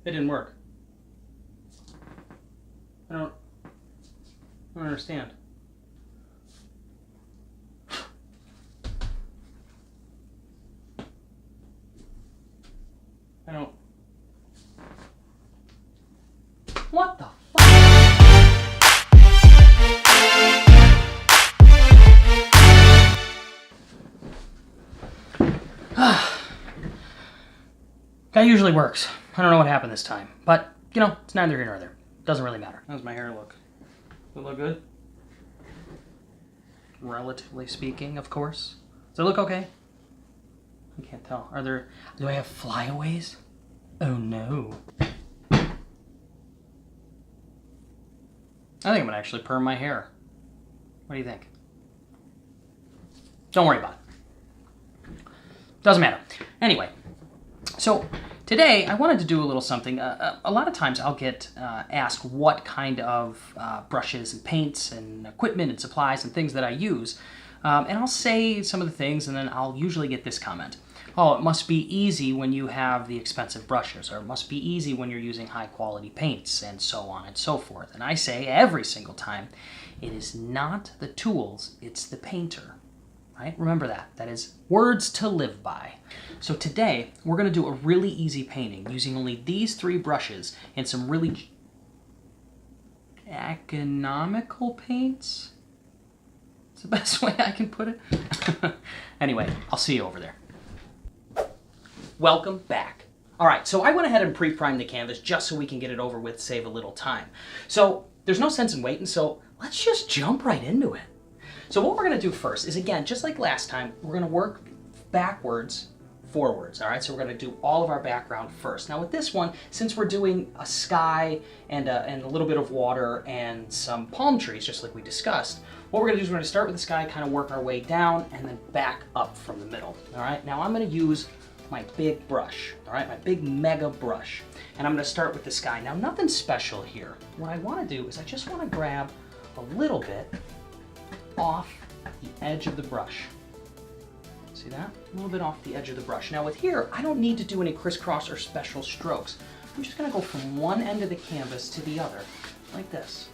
It didn't work. I don't understand. I don't... What the fuck? That usually works. I don't know what happened this time, but, you know, it's neither here nor there. Doesn't really matter. How's my hair look? Does it look good? Relatively speaking, of course. Does it look okay? I can't tell. Do I have flyaways? Oh no. I think I'm gonna actually perm my hair. What do you think? Don't worry about it. Doesn't matter. Anyway, so today I wanted to do a little something. A lot of times I'll get asked what kind of brushes and paints and equipment and supplies and things that I use. And I'll say some of the things and then I'll usually get this comment. Oh, it must be easy when you have the expensive brushes, or it must be easy when you're using high quality paints, and so on and so forth. And I say every single time, it is not the tools, it's the painter. Right? Remember that. That is words to live by. So today, we're going to do a really easy painting using only these 3 brushes and some really economical paints. It's the best way I can put it. Anyway, I'll see you over there. Welcome back. All right, so I went ahead and pre-primed the canvas just so we can get it over with, save a little time. So there's no sense in waiting, so let's just jump right into it. So what we're going to do first is, again, just like last time, we're going to work backwards, forwards, all right? So we're going to do all of our background first. Now with this one, since we're doing a sky and a little bit of water and some palm trees, just like we discussed, what we're going to do is we're going to start with the sky, kind of work our way down, and then back up from the middle, all right? Now I'm going to use my big brush, all right? My big mega brush. And I'm going to start with the sky. Now nothing special here. What I want to do is I just want to grab a little bit off the edge of the brush. See that? A little bit off the edge of the brush. Now with here, I don't need to do any crisscross or special strokes. I'm just going to go from one end of the canvas to the other, like this.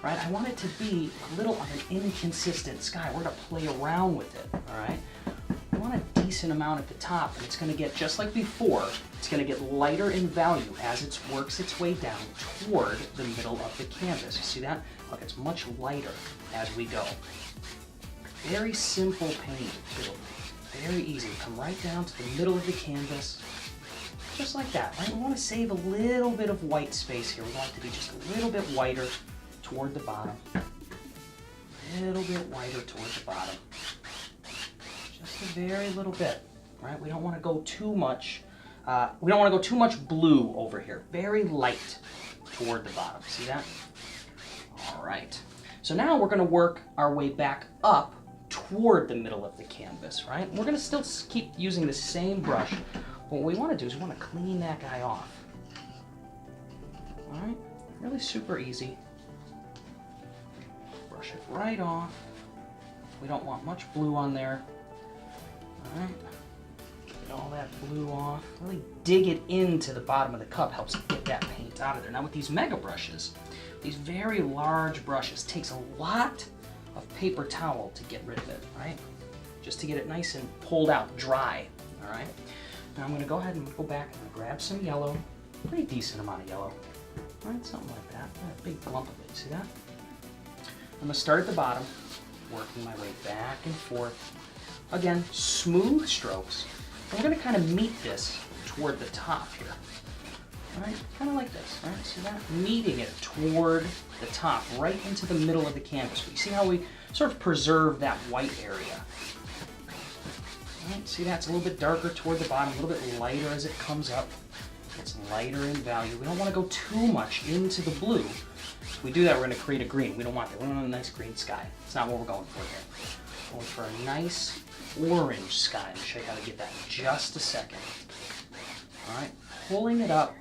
Right? I want it to be a little of an inconsistent sky. We're going to play around with it, all right? I want a decent amount at the top, and it's going to get, just like before, it's going to get lighter in value as it works its way down toward the middle of the canvas. You see that? Look, it's much lighter as we go. Very simple paint, too. Very easy. Come right down to the middle of the canvas, just like that. Right? We want to save a little bit of white space here. We want it to be just a little bit whiter toward the bottom. A little bit whiter toward the bottom. Just a very little bit. Right? We don't want to go too much. We don't want to go too much blue over here. Very light toward the bottom. See that? All right. So now we're going to work our way back up toward the middle of the canvas, right? We're going to still keep using the same brush. What we want to do is we want to clean that guy off. All right? Really super easy. Brush it right off. We don't want much blue on there. All right? Get all that blue off. Really dig it into the bottom of the cup. Helps get that paint out of there. Now with these mega brushes, these very large brushes, takes a lot of paper towel to get rid of it, right? Just to get it nice and pulled out, dry, all right? Now I'm gonna go ahead and go back and grab some yellow, pretty decent amount of yellow, all right? Something like that, a big lump of it, see that? I'm gonna start at the bottom, working my way back and forth. Again, smooth strokes. And we're gonna kind of meet this toward the top here. All right, kind of like this, right? See that? Meeting it toward the top, right into the middle of the canvas. You see how we sort of preserve that white area? All right, see that? It's a little bit darker toward the bottom, a little bit lighter as it comes up. It's lighter in value. We don't want to go too much into the blue. If we do that, we're going to create a green. We don't want that. We want a nice green sky. It's not what we're going for here. We're going for a nice orange sky. I'll show you how to get that in just a second. All right, pulling it up,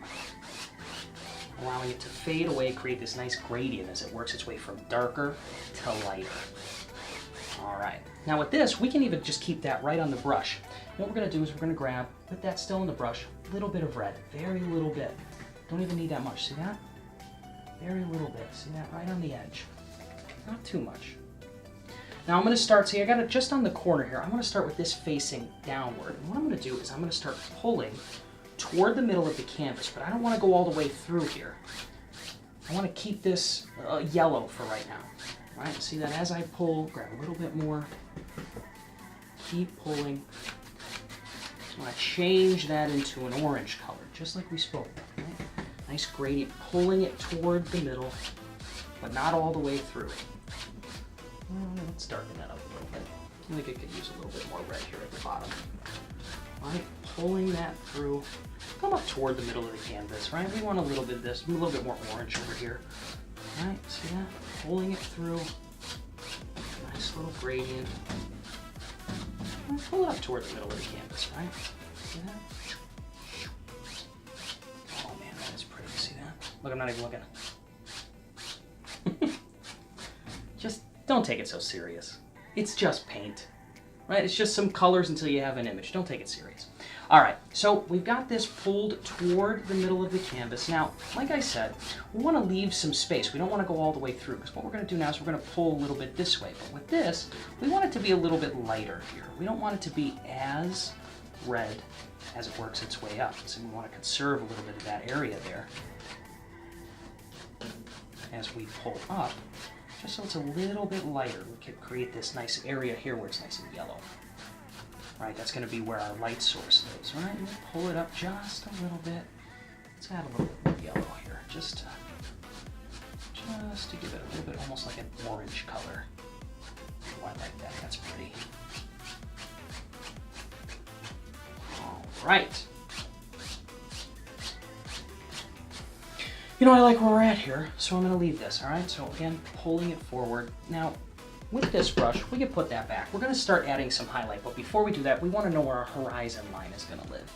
allowing it to fade away, create this nice gradient as it works its way from darker to lighter. All right, now with this, we can even just keep that right on the brush. And what we're gonna do is we're gonna grab, with that still in the brush, a little bit of red, very little bit. Don't even need that much. See that? Very little bit. See that? Right on the edge. Not too much. Now I'm going to start, see I got it just on the corner here. I'm going to start with this facing downward. And what I'm going to do is I'm going to start pulling toward the middle of the canvas, but I don't want to go all the way through here. I want to keep this yellow for right now. All right, see that as I pull, grab a little bit more, keep pulling. I want to change that into an orange color, just like we spoke about. Right? Nice gradient, pulling it toward the middle, but not all the way through. Let's darken that up a little bit. I think it could use a little bit more red here at the bottom. All right, pulling that through. Come up toward the middle of the canvas, right? We want a little bit of this, a little bit more orange over here. All right, see that? Pulling it through. Nice little gradient. And pull it up toward the middle of the canvas, right? See that? Oh man, that is pretty. See that? Look, I'm not even looking. Just don't take it so serious. It's just paint, right? It's just some colors until you have an image. Don't take it serious. All right, so we've got this pulled toward the middle of the canvas. Now, like I said, we want to leave some space. We don't want to go all the way through, because what we're going to do now is we're going to pull a little bit this way. But with this, we want it to be a little bit lighter here. We don't want it to be as red as it works its way up. So we want to conserve a little bit of that area there as we pull up, just so it's a little bit lighter. We can create this nice area here where it's nice and yellow. Right, that's going to be where our light source lives. All right, and we'll pull it up just a little bit. Let's add a little bit more yellow here, just to give it a little bit, almost like an orange color. Oh, I like that. That's pretty. All right. You know, I like where we're at here, so I'm going to leave this. All right, so again, pulling it forward. Now, with this brush, we can put that back. We're going to start adding some highlight, but before we do that, we want to know where our horizon line is going to live.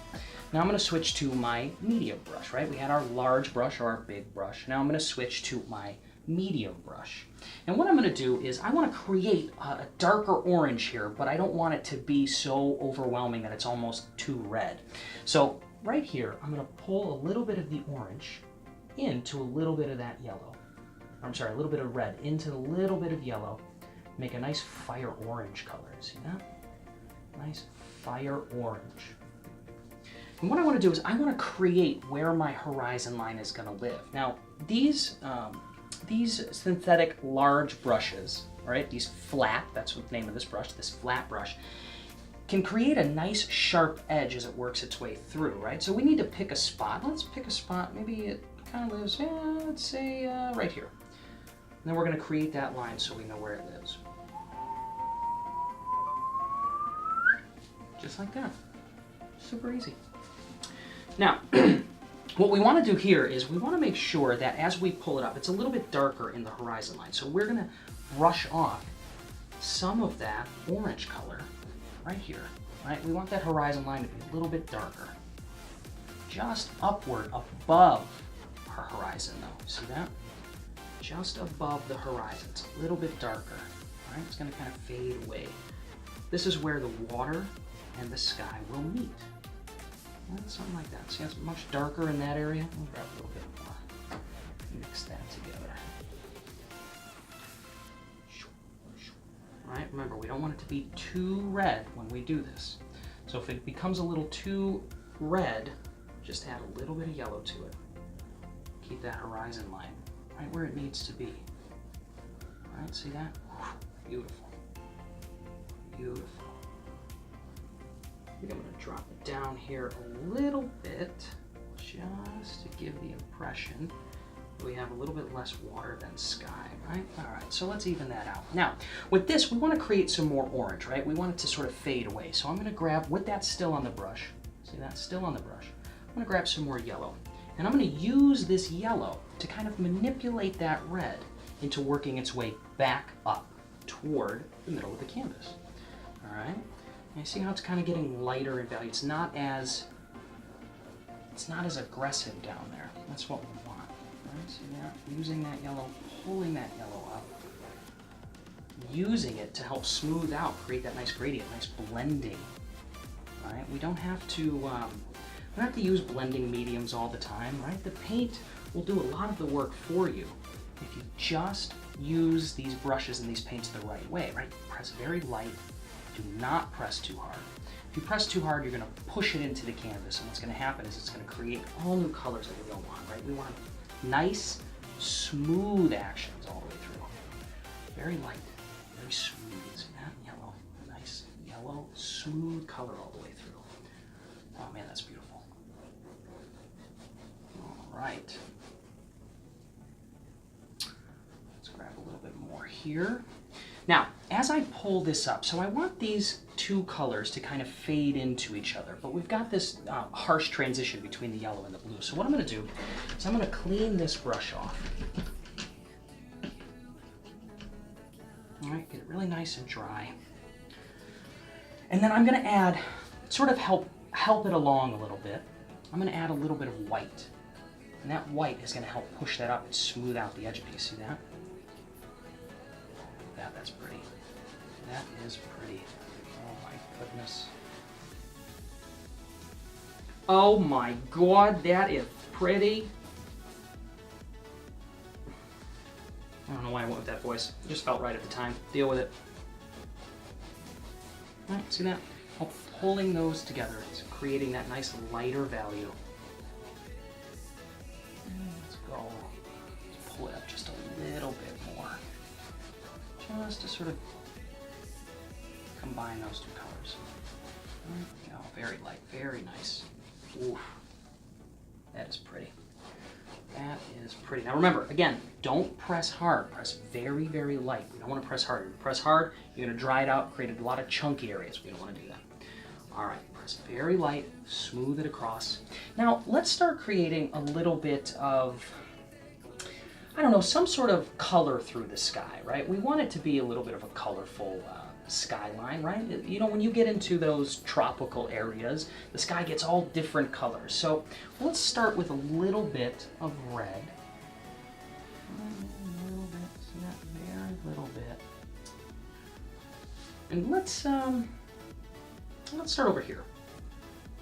Now I'm going to switch to my medium brush, right? We had our large brush or our big brush. Now I'm going to switch to my medium brush. And what I'm going to do is I want to create a darker orange here, but I don't want it to be so overwhelming that it's almost too red. So right here, I'm going to pull a little bit of the orange into a little bit of that yellow. I'm sorry, a little bit of red into a little bit of yellow. Make a nice fire orange color. See that? Nice fire orange. And what I want to do is I want to create where my horizon line is going to live. Now, these synthetic large brushes, all right, these flat, that's what the name of this brush, this flat brush, can create a nice sharp edge as it works its way through, right? So we need to pick a spot. Let's pick a spot. Maybe it kind of lives, let's say right here. And then we're going to create that line so we know where it lives. Just like that. Super easy. Now, what we want to do here is we want to make sure that as we pull it up, it's a little bit darker in the horizon line. So we're going to brush off some of that orange color right here. Right? We want that horizon line to be a little bit darker. Just upward, above our horizon though. See that? Just above the horizon. It's a little bit darker. All right? It's going to kind of fade away. This is where the water and the sky will meet. Something like that. See, it's much darker in that area. We'll grab a little bit more. Mix that together. All right, remember, we don't want it to be too red when we do this. So if it becomes a little too red, just add a little bit of yellow to it. Keep that horizon line right where it needs to be. All right, see that? Beautiful. Beautiful. I think I'm going to drop it down here a little bit, just to give the impression that we have a little bit less water than sky, right? All right, so let's even that out. Now, with this, we want to create some more orange, right? We want it to sort of fade away. So I'm going to grab, with that still on the brush, see that still on the brush, I'm going to grab some more yellow. And I'm going to use this yellow to kind of manipulate that red into working its way back up toward the middle of the canvas. All right? And you see how it's kind of getting lighter in value. It's not as aggressive down there. That's what we want. Right? See that? Using that yellow, pulling that yellow up, using it to help smooth out, create that nice gradient, nice blending. All right? We don't have to don't have to use blending mediums all the time, right? The paint will do a lot of the work for you if you just use these brushes and these paints the right way, right? Press very light, do not press too hard. If you press too hard, you're gonna push it into the canvas, and what's gonna happen is it's gonna create all new colors that we don't want, right? We want nice, smooth actions all the way through. Very light, very smooth. See that? Yellow, nice yellow, smooth color all the way through. Oh man, that's beautiful. All right. Let's grab a little bit more here. Now, as I pull this up, so I want these two colors to kind of fade into each other, but we've got this harsh transition between the yellow and the blue. So what I'm going to do is I'm going to clean this brush off. All right, get it really nice and dry. And then I'm going to add, sort of help it along a little bit, I'm going to add a little bit of white. And that white is going to help push that up and smooth out the edge of it. See that? That's pretty. That is pretty. Oh my goodness. Oh my God, that is pretty. I don't know why I went with that voice. It just felt right at the time. Deal with it. All right, see that? Oh, pulling those together, it's creating that nice lighter value. Let's go. Let's pull it up just a little bit more. Just to sort of combine those two colors. There we go. Very light, very nice. Oof. That is pretty. That is pretty. Now remember, again, don't press hard. Press very, very light. We don't want to press hard. If you press hard, you're going to dry it out, create a lot of chunky areas. We don't want to do that. All right, press very light, smooth it across. Now let's start creating a little bit of, I don't know, some sort of color through the sky, right? We want it to be a little bit of a colorful skyline, right? You know, when you get into those tropical areas, the sky gets all different colors. So let's start with a little bit of red. A little bit, see that? Very little bit. And let's start over here.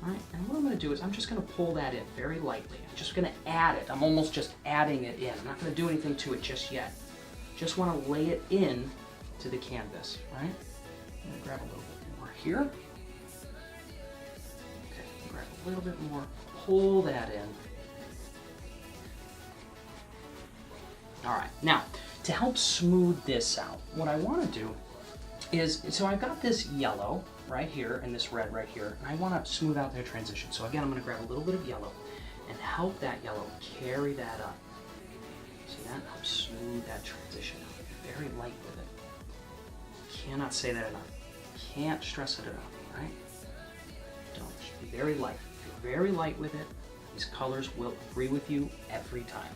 All right, and what I'm going to do is I'm just going to pull that in very lightly. I'm just going to add it. I'm almost just adding it in. I'm not going to do anything to it just yet. Just want to lay it in to the canvas, right? I'm going to grab a little bit more here. Okay, grab a little bit more, pull that in. All right, now to help smooth this out, what I want to do is, so I've got this yellow right here and this red right here, and I want to smooth out their transition. So again, I'm going to grab a little bit of yellow and help that yellow carry that up. See that? Help smooth that transition out. Very light with it. Cannot say that enough. Can't stress it enough, right? Don't. Just be very light. If you're very light with it, these colors will agree with you every time.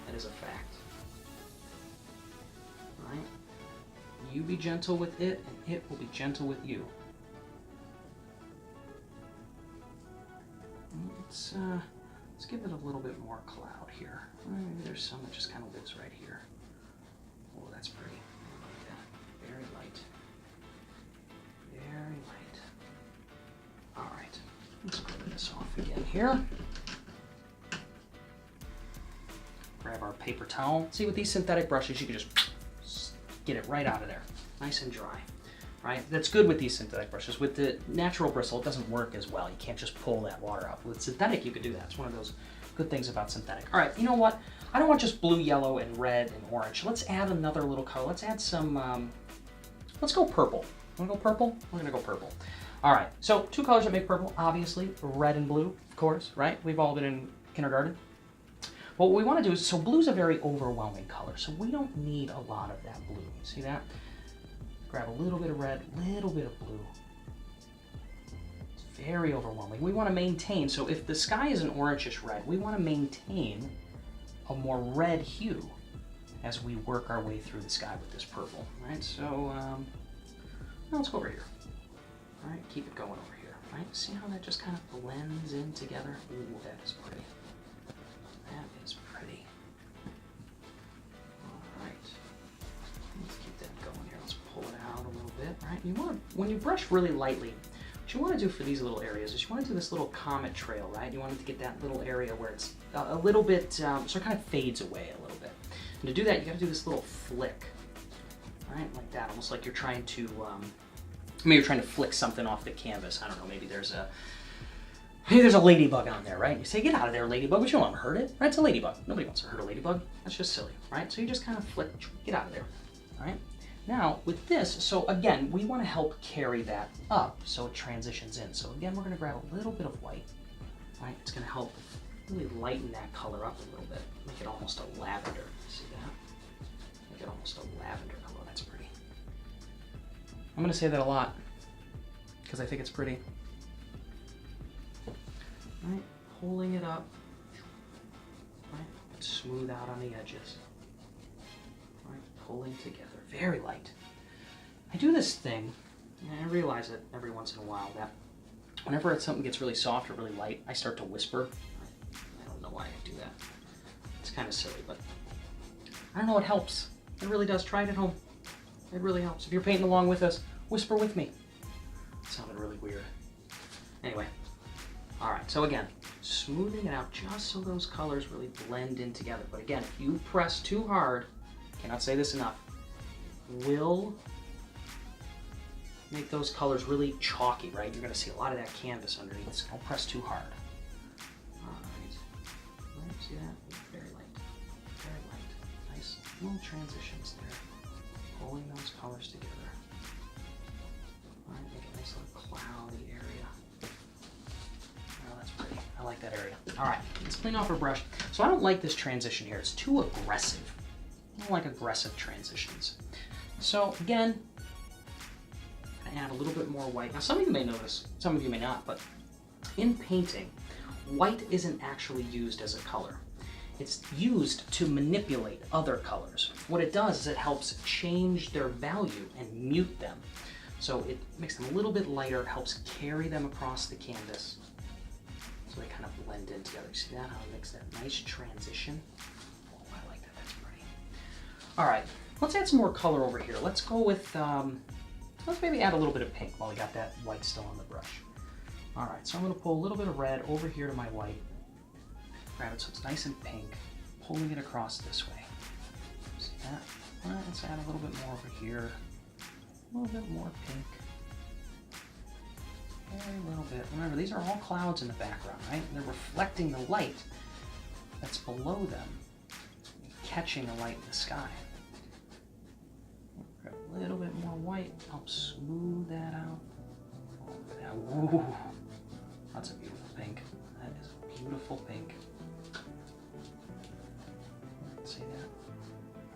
That is a fact. Right? You be gentle with it, and it will be gentle with you. Let's give it a little bit more cloud here. Maybe there's some that just kind of lives right here. Oh, that's pretty. Like that. Very light. Very light. All right. Let's clear this off again here. Grab our paper towel. See, with these synthetic brushes, you can just get it right out of there. Nice and dry. Right? That's good with these synthetic brushes. With the natural bristle, it doesn't work as well. You can't just pull that water out. With synthetic, you could do that. It's one of those good things about synthetic. All right, you know what? I don't want just blue, yellow, and red and orange. Let's add another little color. Let's add some, let's go purple. Wanna go purple? We're gonna go purple. All right, so two colors that make purple, obviously, red and blue, of course, right? We've all been in kindergarten. But what we wanna do is, so blue's a very overwhelming color, so we don't need a lot of that blue. See that? Grab a little bit of red, little bit of blue. It's very overwhelming. We want to maintain, so if the sky is an orangish red, we want to maintain a more red hue as we work our way through the sky with this purple, right? So, let's go over here. All right, keep it going over here, right? See how that just kind of blends in together? Ooh, that is pretty. That is pretty. All right. Let's keep that going here. Let's pull it out a little bit, right? You want to, when you brush really lightly, what you want to do for these little areas is you want to do this little comet trail, right? You want to get that little area where it's a little bit, so it kind of fades away a little bit. And to do that, you got to do this little flick, right? Like that, almost like you're trying to, maybe you're trying to flick something off the canvas. I don't know, maybe there's a ladybug on there, right? You say, get out of there, ladybug, but you don't want to hurt it, right? It's a ladybug. Nobody wants to hurt a ladybug. That's just silly, right? So you just kind of flick, get out of there, all right? Now, with this, so again, we want to help carry that up so it transitions in. So again, we're going to grab a little bit of white, right? It's going to help really lighten that color up a little bit. Make it almost a lavender. See that? Make it almost a lavender color. That's pretty. I'm going to say that a lot because I think it's pretty. Right? Pulling it up. Right? Smooth out on the edges. Right? Pulling together. Very light. I do this thing, and I realize it every once in a while, that whenever something gets really soft or really light, I start to whisper. I don't know why I do that. It's kind of silly, but I don't know, it helps. It really does. Try it at home. It really helps. If you're painting along with us, whisper with me. It sounded really weird. Anyway, all right, so again, smoothing it out just so those colors really blend in together. But again, if you press too hard, cannot say this enough, will make those colors really chalky, right? You're going to see a lot of that canvas underneath, so don't press too hard. All right. See that? Very light. Very light. Nice little transitions there. Pulling those colors together. All right, make a nice little cloudy area. Oh, that's pretty. I like that area. All right, let's clean off our brush. So I don't like this transition here. It's too aggressive. I don't like aggressive transitions. So again, I add a little bit more white. Now some of you may notice, some of you may not, but in painting, white isn't actually used as a color. It's used to manipulate other colors. What it does is it helps change their value and mute them. So it makes them a little bit lighter, helps carry them across the canvas. So they kind of blend in together. You see that, how it makes that nice transition? Oh, I like that, that's pretty. All right. Let's add some more color over here. Let's go with, let's maybe add a little bit of pink while we got that white still on the brush. All right, so I'm gonna pull a little bit of red over here to my white. Grab it so it's nice and pink, pulling it across this way. See that? All right, let's add a little bit more over here. A little bit more pink. A little bit. Remember, these are all clouds in the background, right? They're reflecting the light that's below them, catching the light in the sky. A little bit more white, helps smooth that out. Ooh, that's a beautiful pink. That is a beautiful pink. See that?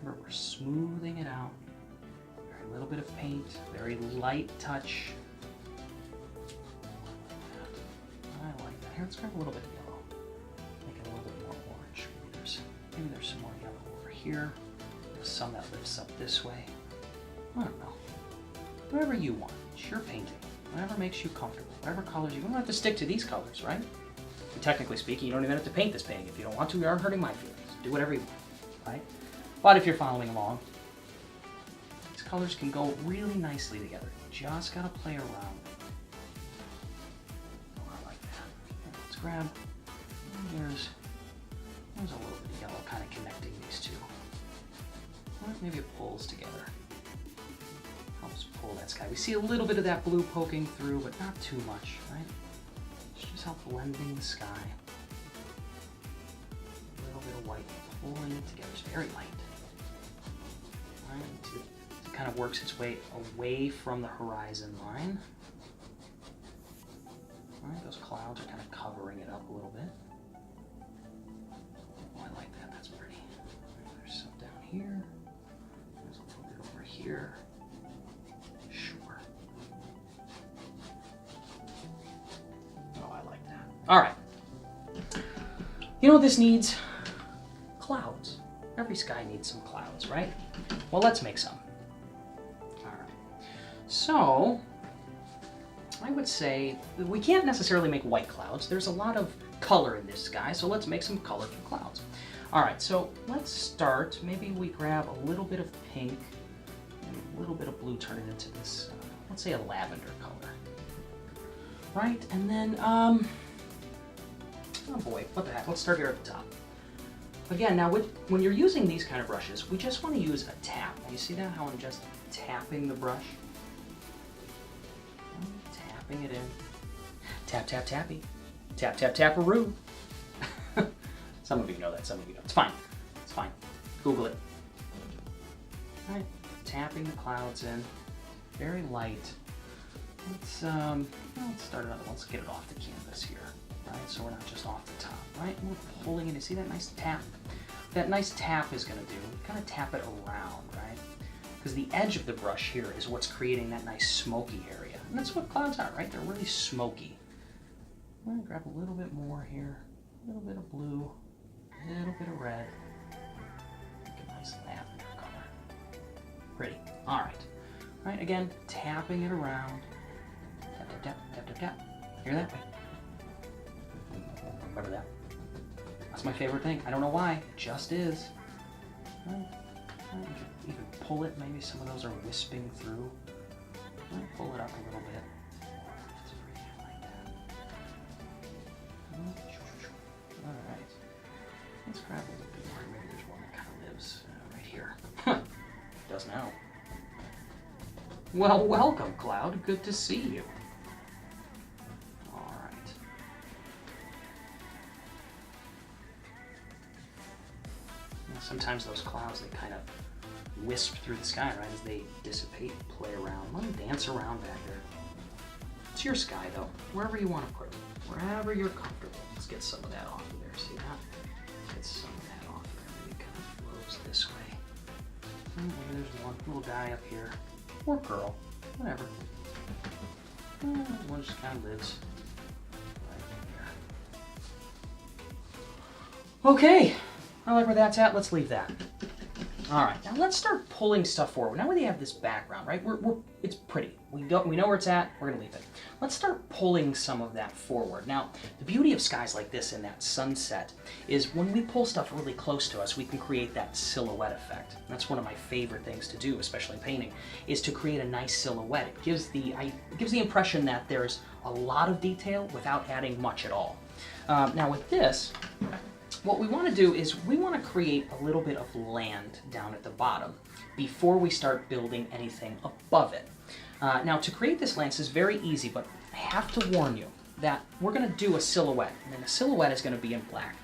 Remember, we're smoothing it out. Very little bit of paint, very light touch. I like that. Here, let's grab a little bit of yellow. Make it a little bit more orange. Maybe there's some more yellow over here. There's some that lifts up this way. I don't know. Whatever you want. It's your painting. Whatever makes you comfortable. Whatever colors you don't have to stick to these colors, right? And technically speaking, you don't even have to paint this painting. If you don't want to, you aren't hurting my feelings. Do whatever you want, right? But if you're following along, these colors can go really nicely together. You just gotta play around. Oh, I like that. Here, let's grab. There's a little bit of yellow kind of connecting these two. Or maybe it pulls together. Helps pull that sky. We see a little bit of that blue poking through, but not too much, right? Just help blending the sky. A little bit of white pulling it together. It's very light. Right? It kind of works its way away from the horizon line. All right, those clouds are kind of covering it up a little bit. Oh, I like that. That's pretty. There's some down here. There's a little bit over here. Sure. Oh, I like that. All right. You know what this needs? Clouds. Every sky needs some clouds, right? Well, let's make some. All right. So, I would say we can't necessarily make white clouds. There's a lot of color in this sky, so let's make some colorful clouds. All right, so let's start. Maybe we grab a little bit of pink and a little bit of blue, turn it into this, let's say a lavender color. right? And then, oh boy, what the heck? Let's start here at the top. Again, now when you're using these kind of brushes, we just want to use a tap. You see that, how I'm just tapping the brush? Tapping it in. Tap, tap, tappy. Tap, tap, taparoo. Some of you know that, some of you don't. It's fine. It's fine. Google it. All right, tapping the clouds in. Very light. Let's start another one. Let's get it off the canvas here. Right, so we're not just off the top, right? And we're pulling it. You see that nice tap? That nice tap is going to do, kind of tap it around, right? Because the edge of the brush here is what's creating that nice smoky area. And that's what clouds are, right? They're really smoky. I'm going to grab a little bit more here. A little bit of blue, a little bit of red. Make a nice lavender color. Pretty. All right. All right, again, tapping it around. Tap, tap, tap, tap, tap, tap. Hear that? Remember that. That's my favorite thing. I don't know why. It just is. Right. You can pull it. Maybe some of those are wisping through. Right. Pull it up a little bit. That's pretty. I like that. All right. Let's grab a little bit more. Maybe there's one that kind of lives right here. Does now. Well, welcome, Cloud. Good to see you. Sometimes those clouds, they kind of wisp through the sky, right, as they dissipate, play around. Let them dance around back there. It's your sky, though, wherever you want to put it, wherever you're comfortable. Let's get some of that off of there, see that? Get some of that off there. Maybe it kind of flows this way. And maybe there's one little guy up here, or girl, whatever. One just kind of lives right there. Okay. I like where that's at. Let's leave that. All right, now let's start pulling stuff forward. Now we have this background, right? It's pretty. We know where it's at. We're gonna leave it. Let's start pulling some of that forward. Now, the beauty of skies like this and that sunset is when we pull stuff really close to us, we can create that silhouette effect. That's one of my favorite things to do, especially painting, is to create a nice silhouette. It gives the impression that there's a lot of detail without adding much at all. Now with this, what we want to do is we want to create a little bit of land down at the bottom before we start building anything above it. Now to create this land, this is very easy, but I have to warn you that we're going to do a silhouette, and then the silhouette is going to be in black.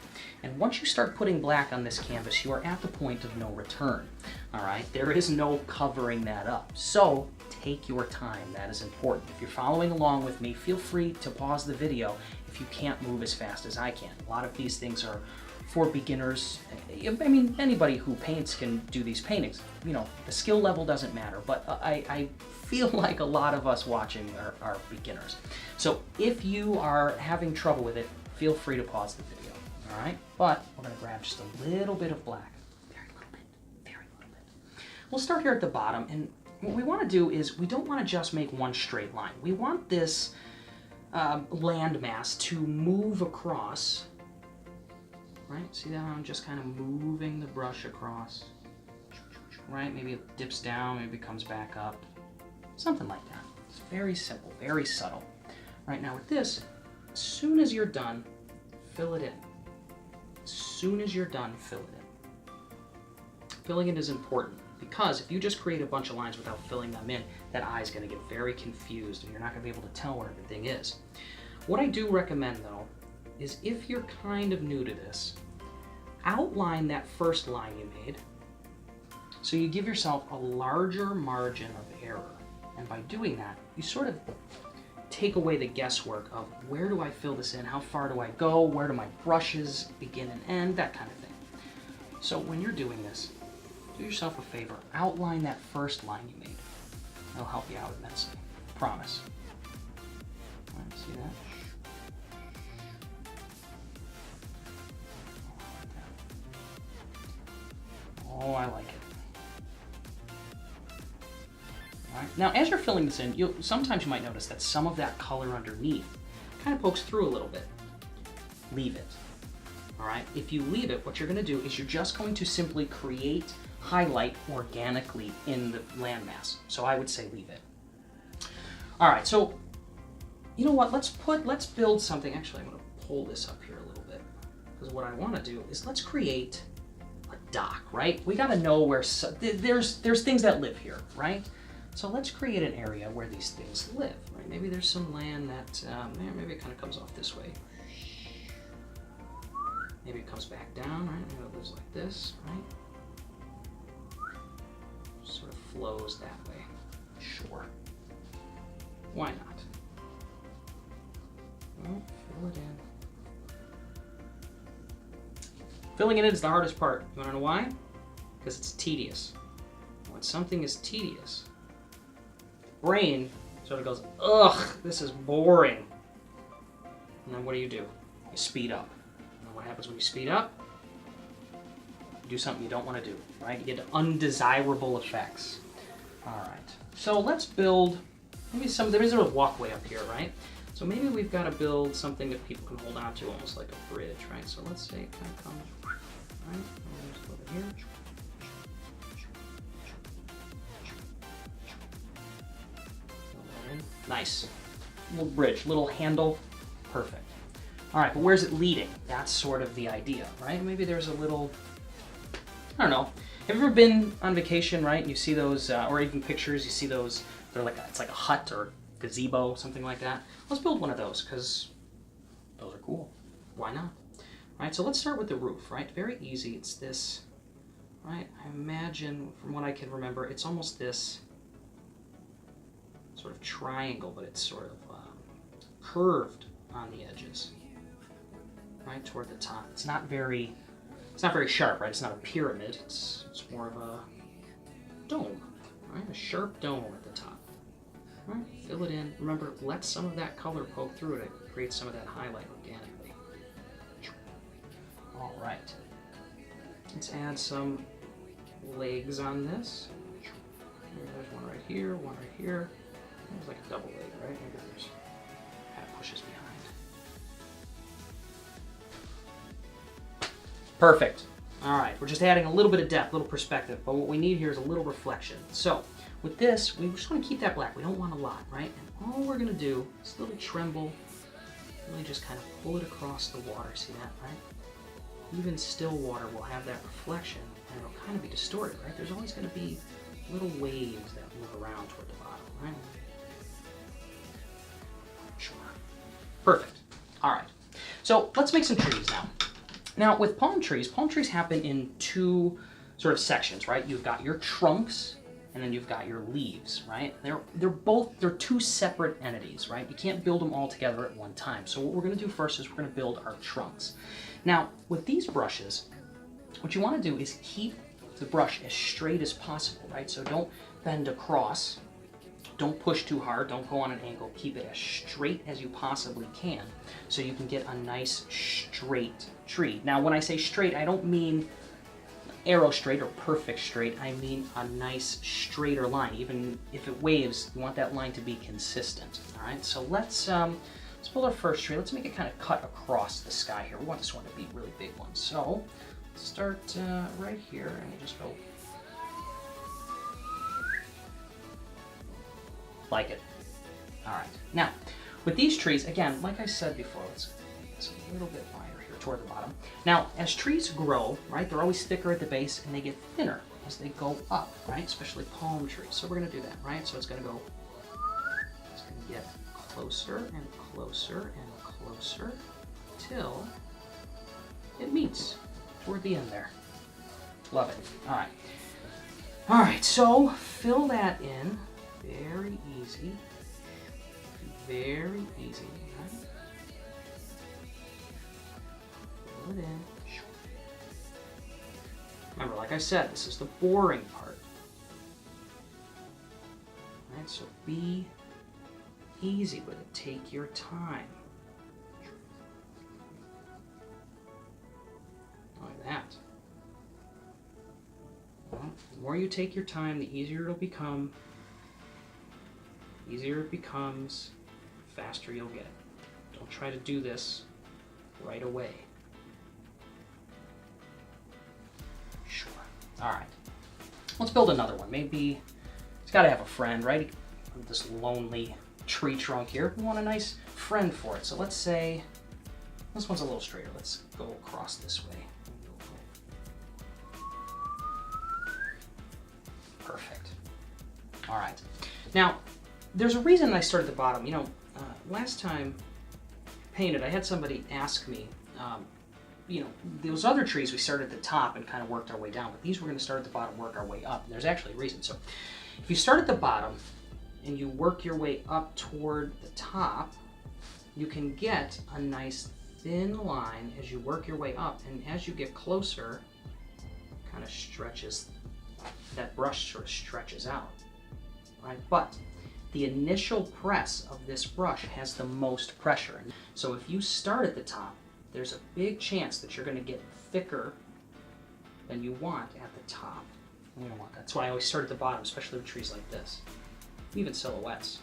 And once you start putting black on this canvas, you are at the point of no return. All right, there is no covering that up. So take your time, that is important. If you're following along with me, feel free to pause the video if you can't move as fast as I can. A lot of these things are for beginners. I mean, anybody who paints can do these paintings. You know, the skill level doesn't matter, but I feel like a lot of us watching are beginners. So if you are having trouble with it, feel free to pause the video, all right? But we're gonna grab just a little bit of black, very little bit, very little bit. We'll start here at the bottom, and what we wanna do is we don't wanna just make one straight line. We want this landmass to move across. Right? See that I'm just kind of moving the brush across. Right? Maybe it dips down, maybe it comes back up. Something like that. It's very simple, very subtle. Right, now with this, as soon as you're done, fill it in. As soon as you're done, fill it in. Filling it is important because if you just create a bunch of lines without filling them in, that eye is going to get very confused and you're not going to be able to tell where everything is. What I do recommend though is if you're kind of new to this, outline that first line you made so you give yourself a larger margin of error. And by doing that, you sort of take away the guesswork of where do I fill this in, how far do I go, where do my brushes begin and end, that kind of thing. So when you're doing this, do yourself a favor, outline that first line you made. It'll help you out immensely, promise. All right, see that? Oh, I like it. All right. Now, as you're filling this in, sometimes you might notice that some of that color underneath kind of pokes through a little bit. Leave it. All right. If you leave it, what you're going to do is you're just going to simply create highlight organically in the landmass. So I would say leave it. All right. So you know what, let's build something. Actually, I'm gonna pull this up here a little bit, because what I wanna do is let's create a dock, right? We gotta know where, there's things that live here, right? So let's create an area where these things live, right? Maybe there's some land that, maybe it kind of comes off this way. Maybe it comes back down, right? Maybe it lives like this, right? Sort of flows that way. Sure. Why not? Well, fill it in. Filling it in is the hardest part. You wanna know why? Because it's tedious. When something is tedious, the brain sort of goes, ugh, this is boring. And then what do? You speed up. And what happens when you speed up? You do something you don't want to do, right? You get undesirable effects. All right, so let's build, maybe there's a walkway up here, right? So maybe we've got to build something that people can hold on to, almost like a bridge, right? So let's say it kind of comes, right? And there's a little bit here. Nice. Little bridge, little handle, perfect. All right, but where's it leading? That's sort of the idea, right? Maybe there's a little, I don't know. Have you ever been on vacation, right? And you see those, or even pictures, you see those, they're like, it's like a hut or gazebo, something like that. Let's build one of those, because those are cool. Why not? All right, so let's start with the roof, right? Very easy, it's this, right? I imagine, from what I can remember, it's almost this sort of triangle, but it's sort of curved on the edges, right, toward the top. It's not very sharp, right? It's not a pyramid. It's more of a dome, right? A sharp dome at the top. All right, fill it in. Remember, let some of that color poke through it. It creates some of that highlight organically. All right. Let's add some legs on this. There's one right here, one right here. It's like a double leg, right? Maybe there's kind of pushes behind. Perfect. All right, we're just adding a little bit of depth, a little perspective, but what we need here is a little reflection. So with this, we just want to keep that black. We don't want a lot, right? And all we're going to do is a little tremble, really just kind of pull it across the water. See that, right? Even still water will have that reflection, and it'll kind of be distorted, right? There's always going to be little waves that move around toward the bottom, right? Sure. Perfect. All right. So let's make some trees now. Now with palm trees happen in two sort of sections, right? You've got your trunks and then you've got your leaves, right? They're two separate entities, right? You can't build them all together at one time. So what we're going to do first is we're going to build our trunks. Now with these brushes, what you want to do is keep the brush as straight as possible, right? So don't bend across. Don't push too hard, don't go on an angle, keep it as straight as you possibly can so you can get a nice straight tree. Now when I say straight, I don't mean arrow straight or perfect straight, I mean a nice straighter line. Even if it waves, you want that line to be consistent, all right? So let's build our first tree. Let's make it kind of cut across the sky here. We want this one to be a really big one. So let's start right here and we'll just go like it. All right. Now, with these trees, again, like I said before, let's a little bit wider here toward the bottom. Now, as trees grow, right, they're always thicker at the base and they get thinner as they go up, right? Especially palm trees. So we're going to do that, right? So it's going to get closer and closer and closer till it meets toward the end there. Love it. All right. All right, so fill that in. Very easy. Very easy. Right? Fill it in. Remember, like I said, this is the boring part. Alright, so be easy with it. Take your time. Like that. Well, the more you take your time, the easier it'll become. Easier it becomes, faster you'll get. Don't try to do this right away. Sure. All right. Let's build another one. Maybe it's got to have a friend, right? This lonely tree trunk here. We want a nice friend for it. So let's say, this one's a little straighter. Let's go across this way. Perfect. All right. Now, there's a reason I started at the bottom. You know, last time painted, I had somebody ask me, you know, those other trees we started at the top and kind of worked our way down, but these we're going to start at the bottom, work our way up. And there's actually a reason. So if you start at the bottom and you work your way up toward the top, you can get a nice thin line as you work your way up, and as you get closer, kind of stretches, that brush sort of stretches out, right? But the initial press of this brush has the most pressure. So if you start at the top, there's a big chance that you're going to get thicker than you want at the top. We don't want that. That's why I always start at the bottom, especially with trees like this. Even silhouettes.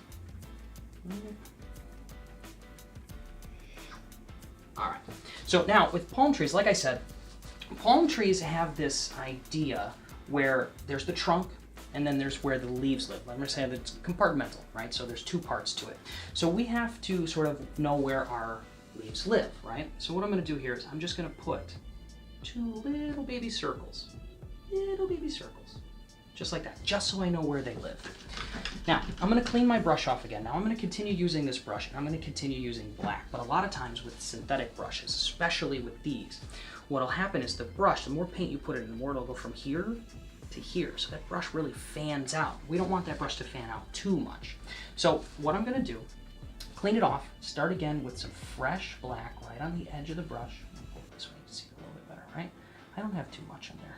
All right. So now with palm trees, like I said, palm trees have this idea where there's the trunk and then there's where the leaves live. I'm going to say that it's compartmental, right? So there's two parts to it. So we have to sort of know where our leaves live, right? So what I'm going to do here is I'm just going to put two little baby circles, just like that, just so I know where they live. Now, I'm going to clean my brush off again. Now I'm going to continue using this brush, and I'm going to continue using black, but a lot of times with synthetic brushes, especially with these, what'll happen is the brush, the more paint you put in, the more it'll go from here to here. So that brush really fans out. We don't want that brush to fan out too much. So what I'm going to do, clean it off, start again with some fresh black right on the edge of the brush. Pull it this way to see it a little bit better, right? I don't have too much in there.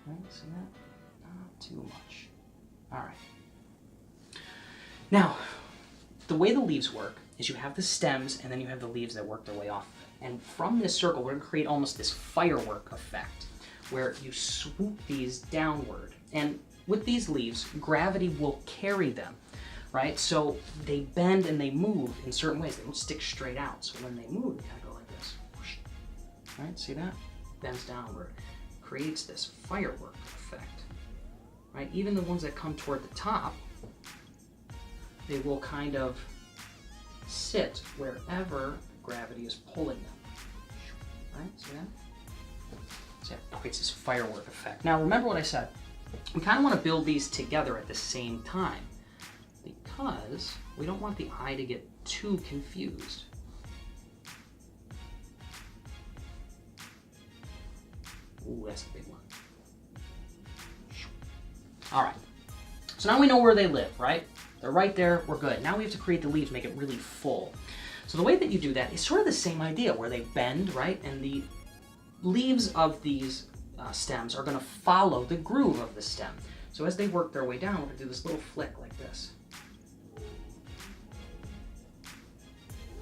Right? See that? Not too much. All right. Now, the way the leaves work is you have the stems and then you have the leaves that work their way off. And from this circle, we're going to create almost this firework effect where you swoop these downward. And with these leaves, gravity will carry them, right? So they bend and they move in certain ways. They don't stick straight out. So when they move, they kind of go like this. Right? See that? Bends downward. Creates this firework effect, right? Even the ones that come toward the top, they will kind of sit wherever gravity is pulling them, right? See that? So that creates this firework effect. Now remember what I said. We kind of want to build these together at the same time because we don't want the eye to get too confused. Ooh, that's a big one. All right. So now we know where they live, right? They're right there. We're good. Now we have to create the leaves, make it really full. So the way that you do that is sort of the same idea where they bend, right? And the leaves of these stems are going to follow the groove of the stem. So as they work their way down, we're going to do this little flick like this.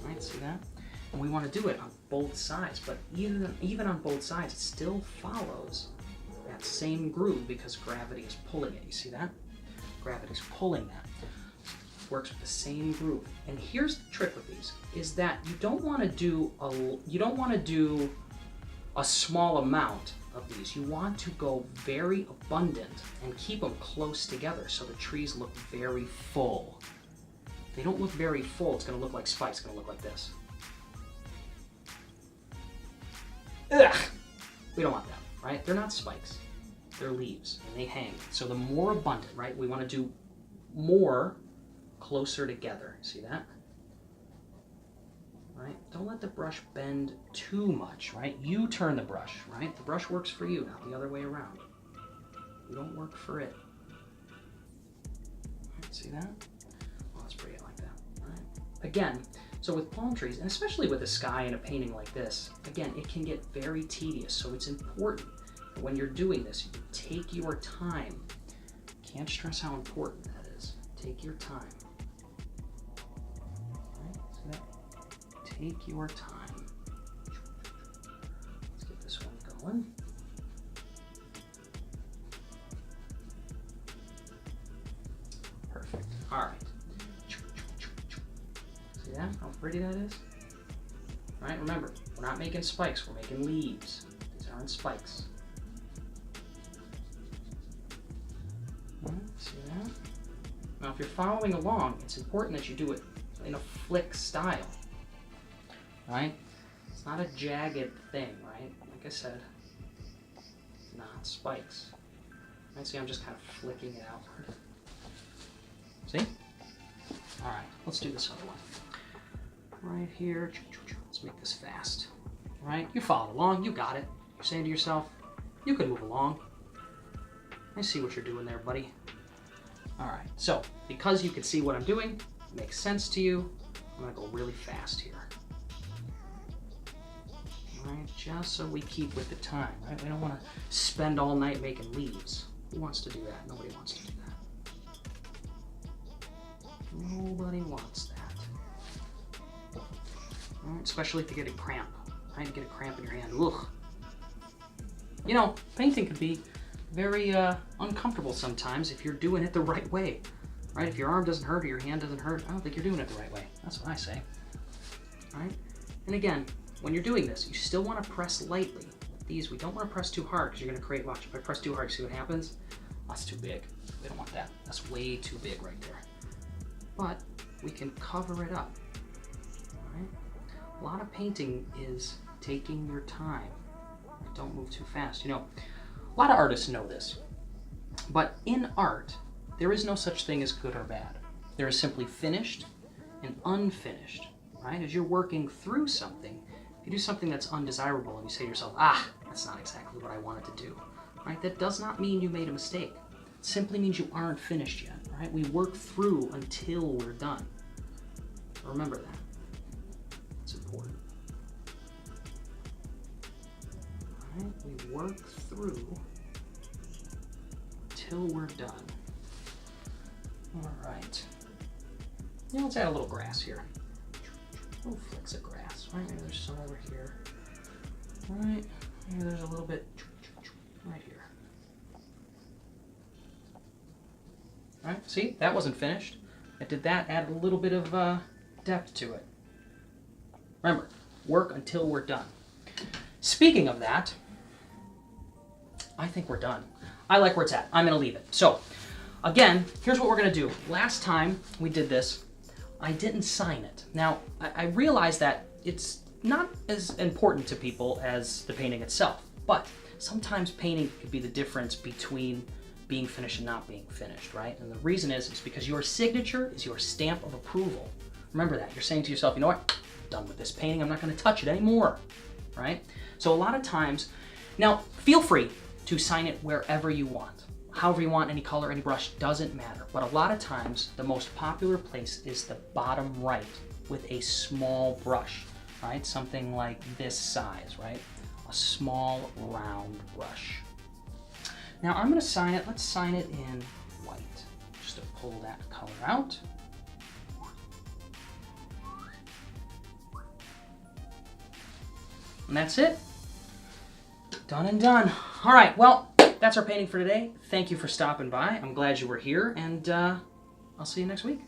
Right, see that? And we want to do it on both sides, but even on both sides, it still follows that same groove because gravity is pulling it. You see that? Gravity's pulling that. Works with the same groove. And here's the trick with these: is that you don't want to do a small amount of these. You want to go very abundant and keep them close together so the trees look very full. If they don't look very full, it's going to look like spikes. It's going to look like this. Ugh! We don't want that, right? They're not spikes. They're leaves, and they hang. So the more abundant, right? We want to do more closer together. See that? Right? Don't let the brush bend too much, right? You turn the brush, right? The brush works for you, not the other way around. You don't work for it. Right, see that? Well, let's bring it like that, right? Again, so with palm trees, and especially with a sky and a painting like this, again, it can get very tedious, so it's important that when you're doing this, you take your time. Can't stress how important that is. Take your time. Take your time. Let's get this one going. Perfect. All right. See that? How pretty that is? All right, remember, we're not making spikes, we're making leaves. These aren't spikes. All right, see that? Now, if you're following along, it's important that you do it in a flick style, right? It's not a jagged thing, right? Like I said, not spikes. Right, see, I'm just kind of flicking it outward. See? All right, let's do this other one. Right here, let's make this fast. All right, you followed along, you got it. You're saying to yourself, you can move along. I see what you're doing there, buddy. All right, so because you can see what I'm doing, it makes sense to you, I'm gonna go really fast here. All right, just so we keep with the time, right? We don't wanna spend all night making leaves. Who wants to do that? Nobody wants to do that. Nobody wants that. All right, especially if you get a cramp. Right? You get a cramp in your hand. Ugh. You know, painting can be very uncomfortable sometimes if you're doing it the right way. Right? If your arm doesn't hurt or your hand doesn't hurt, I don't think you're doing it the right way. That's what I say. All right? And again, when you're doing this, you still want to press lightly. These, we don't want to press too hard because you're going to create, watch, if I press too hard, see what happens? That's too big. We don't want that. That's way too big right there. But we can cover it up. All right? A lot of painting is taking your time. Don't move too fast. You know, a lot of artists know this. But in art, there is no such thing as good or bad. There is simply finished and unfinished. Right? As you're working through something, if you do something that's undesirable and you say to yourself, that's not exactly what I wanted to do, right? That does not mean you made a mistake. It simply means you aren't finished yet, right? We work through until we're done. Remember that. It's important. All right? We work through until we're done. All right. Now let's add a little grass here. Little flicks of grass, right? Maybe there's some over here. All right, maybe there's a little bit right here. All right, see, that wasn't finished. I did that, added a little bit of depth to it. Remember, work until we're done. Speaking of that, I think we're done. I like where it's at. I'm gonna leave it. So, again, here's what we're gonna do. Last time we did this, I didn't sign it. Now, I realize that it's not as important to people as the painting itself, but sometimes painting could be the difference between being finished and not being finished, right? And the reason is because your signature is your stamp of approval. Remember that. You're saying to yourself, you know what? I'm done with this painting. I'm not going to touch it anymore, right? So a lot of times, now feel free to sign it wherever you want. However you want, any color, any brush, doesn't matter. But a lot of times, the most popular place is the bottom right with a small brush, right? Something like this size, right? A small round brush. Now I'm gonna sign it, let's sign it in white, just to pull that color out. And that's it. Done and done. All right, well, that's our painting for today. Thank you for stopping by. I'm glad you were here, and I'll see you next week.